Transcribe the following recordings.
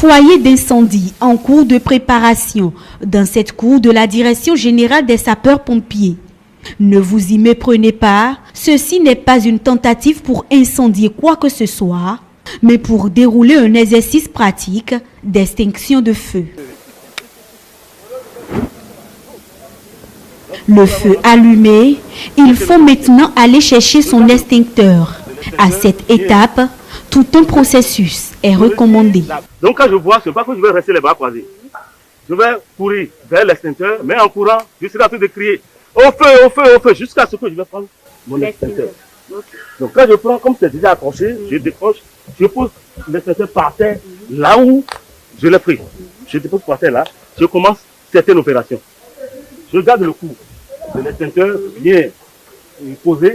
Foyer d'incendie en cours de préparation dans cette cour de la Direction générale des sapeurs-pompiers. Ne vous y méprenez pas, ceci n'est pas une tentative pour incendier quoi que ce soit, mais pour dérouler un exercice pratique d'extinction de feu. Le feu allumé, il faut maintenant aller chercher son extincteur. À cette étape, tout un processus est recommandé. Donc quand je vois, ce n'est pas que je vais rester les bras croisés. Je vais courir vers l'extincteur, mais en courant, je serai en train de crier au feu, au feu, au feu, jusqu'à ce que je vais prendre mon extincteur. Donc quand je prends, comme c'est déjà accroché, je décroche, je pose l'extincteur par terre, là où je l'ai pris. Je dépose par terre là, je commence certaines opérations. Je garde le coup de l'extincteur bien posé,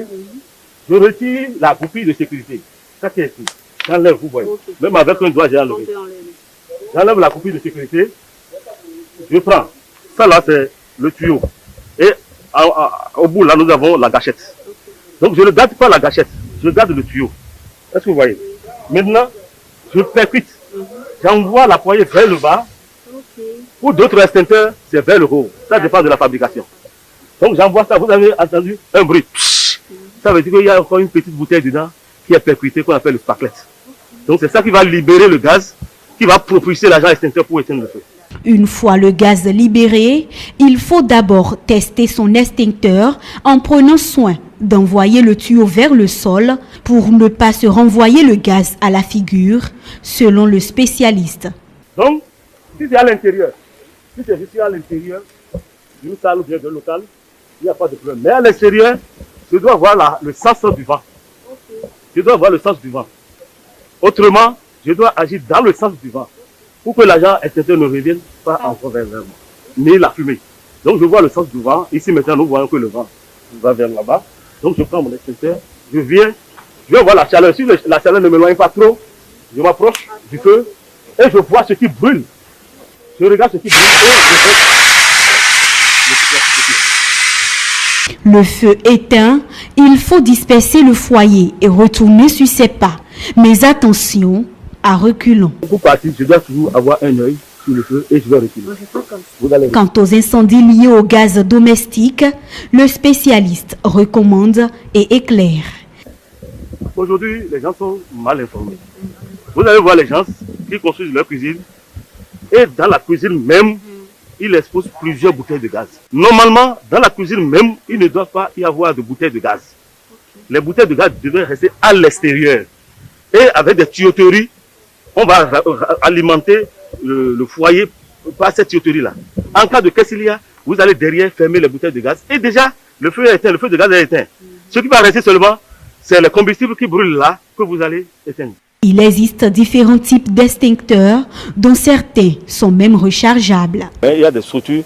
je retire la goupille de sécurité. Ça qui est ici. J'enlève, vous voyez. Okay. Même avec un doigt, j'ai enlevé. J'enlève la goupille de sécurité. Je prends. Ça là, c'est le tuyau. Et au bout là, nous avons la gâchette. Okay. Donc je ne garde pas la gâchette, je garde le tuyau. Est-ce que vous voyez? Maintenant, je percute. J'envoie la poignée vers le bas. Okay. Pour d'autres extincteurs, c'est vers le haut. Ça dépend de la fabrication. Donc j'envoie ça, vous avez entendu un bruit. Ça veut dire qu'il y a encore une petite bouteille dedans qui est percutée, qu'on appelle le sparklet. Donc c'est ça qui va libérer le gaz, qui va propulser l'agent extincteur pour éteindre le feu. Une fois le gaz libéré, il faut d'abord tester son extincteur en prenant soin d'envoyer le tuyau vers le sol pour ne pas se renvoyer le gaz à la figure, selon le spécialiste. Donc, si c'est à l'intérieur, si c'est juste à l'intérieur d'une salle ou bien d'un local, il n'y a pas de problème. Mais à l'extérieur, je dois avoir le sens du vent. Je dois avoir le sens du vent. Autrement, je dois agir dans le sens du vent pour que l'agent extincteur ne revienne pas encore vers moi, ni la fumée. Donc je vois le sens du vent. Ici maintenant, nous voyons que le vent va vers là-bas. Donc je prends mon extincteur, je viens, je vais voir la chaleur. Si la chaleur ne m'éloigne pas trop, je m'approche du feu et je vois ce qui brûle. Je regarde ce qui brûle et je fais. Le feu éteint, il faut disperser le foyer et retourner sur ses pas. Mais attention à reculons. Pour partir, je dois toujours avoir un œil sur le feu et je dois reculer. Quant aux incendies liés au gaz domestique, le spécialiste recommande et éclaire. Aujourd'hui, les gens sont mal informés. Vous allez voir les gens qui construisent leur cuisine et dans la cuisine même, ils exposent plusieurs bouteilles de gaz. Normalement, dans la cuisine même, il ne doit pas y avoir de bouteilles de gaz. Les bouteilles de gaz devraient rester à l'extérieur. Et avec des tuyauteries, on va alimenter le foyer par cette tuyauterie-là. En cas de qu'est-ce qu'il y a, vous allez derrière fermer les bouteilles de gaz. Et déjà, le feu est éteint, le feu de gaz est éteint. Ce qui va rester seulement, c'est le combustible qui brûle là que vous allez éteindre. Il existe différents types d'extincteurs, dont certains sont même rechargeables. Il y a des structures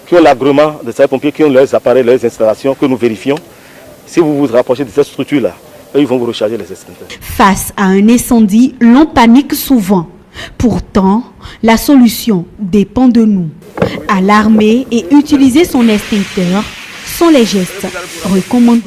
qui ont l'agrément des sapeurs-pompiers, qui ont leurs appareils, leurs installations que nous vérifions. Si vous vous rapprochez de cette structure-là, ils vont vous recharger les extincteurs. Face à un incendie, l'on panique souvent. Pourtant, la solution dépend de nous. Alarmer et utiliser son extincteur sont les gestes recommandés.